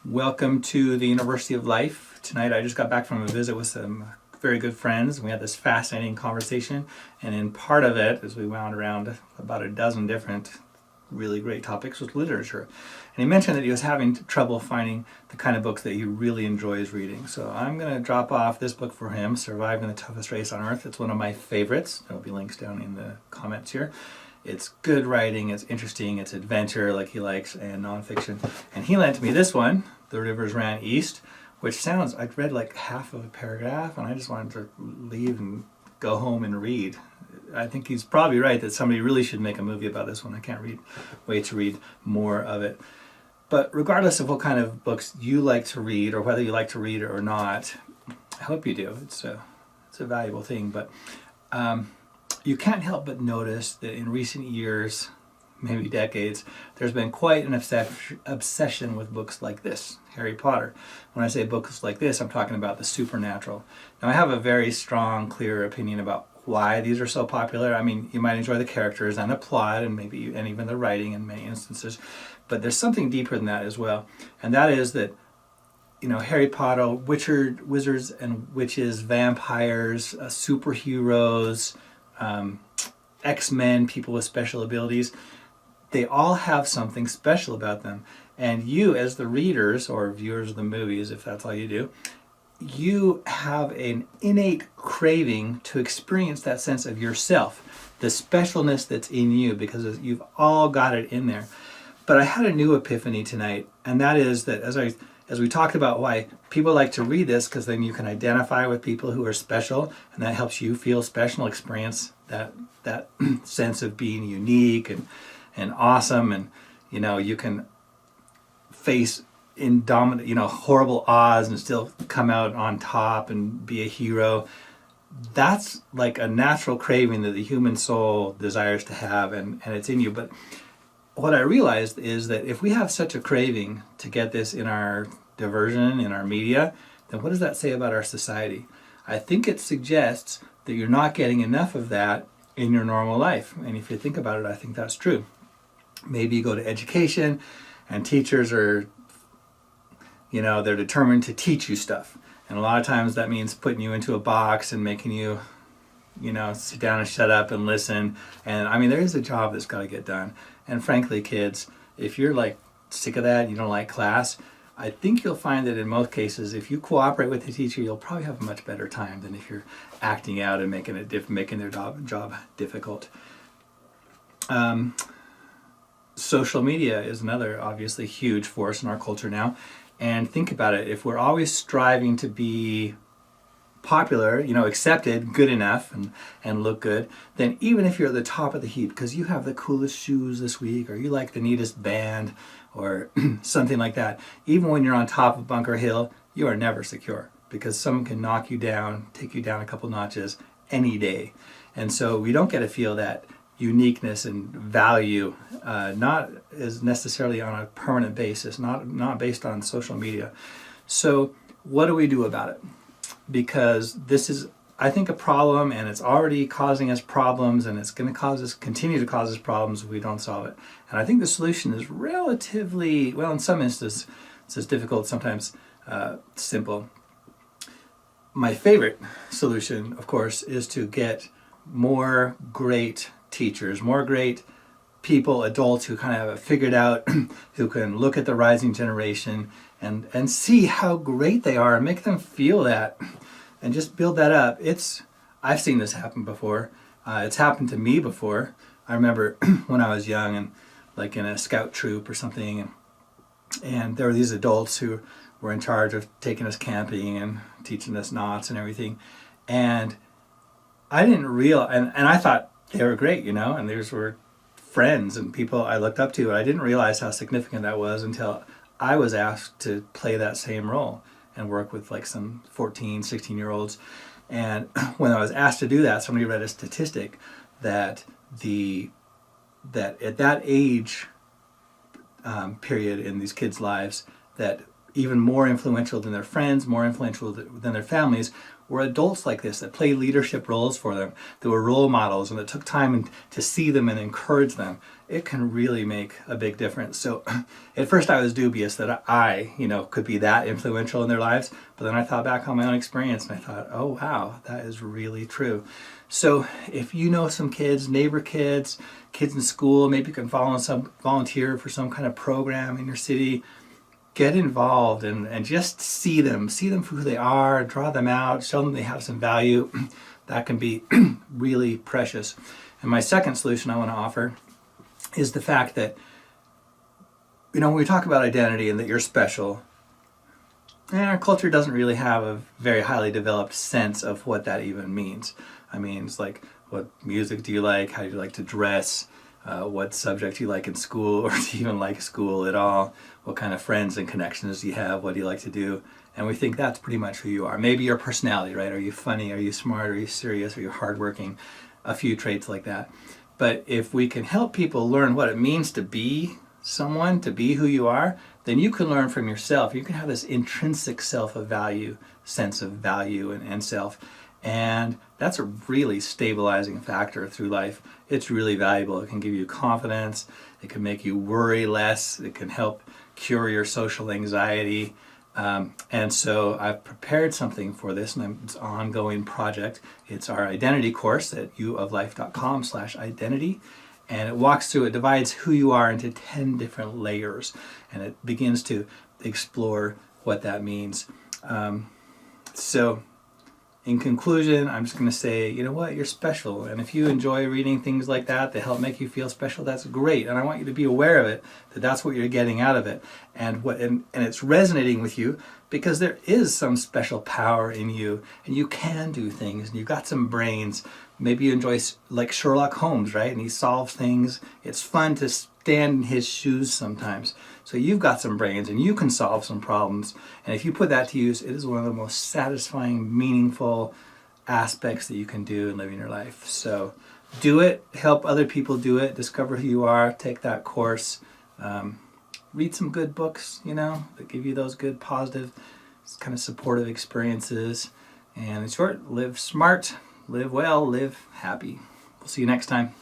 Welcome to the University of Life. Tonight I just got back from a visit with some very good friends. We had this fascinating conversation, and in part of it, as we wound around about a dozen different really great topics, was literature. And he mentioned that he was having trouble finding the kind of books that he really enjoys reading. So I'm going to drop off this book for him, Surviving the Toughest Race on Earth. It's one of my favorites. There will be links down in the comments here. It's good writing, it's interesting, it's adventure like he likes, and nonfiction. And he lent me this one, The Rivers Ran East, which sounds, I'd read like half of a paragraph and I just wanted to leave and go home and read. I think he's probably right that somebody really should make a movie about this one. I can't wait to read more of it. But regardless of what kind of books you like to read, or whether you like to read it or not, I hope you do. It's a valuable thing. But you can't help but notice that in recent years, maybe decades, there's been quite an obsession with books like this, Harry Potter. When I say books like this, I'm talking about the supernatural. Now, I have a very strong, clear opinion about why these are so popular. I mean, you might enjoy the characters and the plot and even the writing in many instances, but there's something deeper than that as well. And that is that, you know, Harry Potter, wizards and witches, vampires, superheroes, X-Men, people with special abilities, they all have something special about them. And you, as the readers or viewers of the movies, if that's all you do, you have an innate craving to experience that sense of yourself, the specialness that's in you, because you've all got it in there. But I had a new epiphany tonight, and that is that as we talked about why people like to read this, because then you can identify with people who are special, and that helps you feel special, experience that sense of being unique and awesome, and you know, you can face horrible odds and still come out on top and be a hero. That's like a natural craving that the human soul desires to have, and it's in you. But what I realized is that if we have such a craving to get this in our diversion, in our media, then what does that say about our society? I think it suggests that you're not getting enough of that in your normal life. And if you think about it, I think that's true. Maybe you go to education and teachers are, they're determined to teach you stuff. And a lot of times that means putting you into a box and making you, sit down and shut up and listen. And I mean, there is a job that's got to get done. And frankly, kids, if you're like sick of that, you don't like class, I think you'll find that in most cases, if you cooperate with the teacher, you'll probably have a much better time than if you're acting out and making their job difficult. Social media is another obviously huge force in our culture now. And think about it, if we're always striving to be popular, accepted, good enough, and look good, then even if you're at the top of the heap because you have the coolest shoes this week, or you like the neatest band, or something like that, even when you're on top of Bunker Hill, you are never secure because someone can knock you down, take you down a couple notches any day. And so we don't get to feel that uniqueness and value, not as necessarily on a permanent basis, not based on social media. So what do we do about it? Because this is, I think, a problem, and it's already causing us problems, and it's going to continue to cause us problems if we don't solve it. And I think the solution is relatively, well, in some instances, it's difficult, sometimes simple. My favorite solution, of course, is to get more great teachers, more great people, adults who kind of have it figured out, who can look at the rising generation and see how great they are and make them feel that and just build that up. I've seen this happen before. It's happened to me before. I remember when I was young and like in a scout troop or something, and there were these adults who were in charge of taking us camping and teaching us knots and everything. And I didn't realize, and I thought they were great, and these were friends and people I looked up to. And I didn't realize how significant that was until I was asked to play that same role and work with like some 14, 16-year-olds. And when I was asked to do that, somebody read a statistic that at that age period in these kids' lives, that even more influential than their friends, more influential than their families, were adults like this that played leadership roles for them, that were role models, and that took time to see them and encourage them. it can really make a big difference. So at first I was dubious that I, could be that influential in their lives, but then I thought back on my own experience and I thought, oh wow, that is really true. So if you know some kids, neighbor kids, kids in school, maybe you can volunteer for some kind of program in your city, get involved and just see them for who they are, draw them out, show them they have some value. That can be really precious. And my second solution I want to offer is the fact that, when we talk about identity and that you're special, and our culture doesn't really have a very highly developed sense of what that even means. I mean, it's like, what music do you like? How do you like to dress? What subject you like in school, or do you even like school at all? What kind of friends and connections do you have? What do you like to do? And we think that's pretty much who you are. Maybe your personality, right? Are you funny? Are you smart? Are you serious? Are you hardworking? A few traits like that. But if we can help people learn what it means to be someone, to be who you are, then you can learn from yourself. You can have this intrinsic sense of value and self. And that's a really stabilizing factor through life. It's really valuable. It can give you confidence. It can make you worry less. It can help cure your social anxiety. And so I've prepared something for this, and it's an ongoing project. It's our identity course at uoflife.com/identity. And it divides who you are into 10 different layers. And it begins to explore what that means. So in conclusion, I'm just going to say, you know what, you're special. And if you enjoy reading things like that help make you feel special, that's great. And I want you to be aware of it, that that's what you're getting out of it. And it's resonating with you because there is some special power in you, and you can do things, and you've got some brains. Maybe you enjoy, like Sherlock Holmes, right? And he solves things. It's fun to stand in his shoes sometimes. So you've got some brains and you can solve some problems. And if you put that to use, it is one of the most satisfying, meaningful aspects that you can do in living your life. So do it, help other people do it, discover who you are, take that course, read some good books, that give you those good, positive, kind of supportive experiences. And in short, live smart, live well, live happy. We'll see you next time.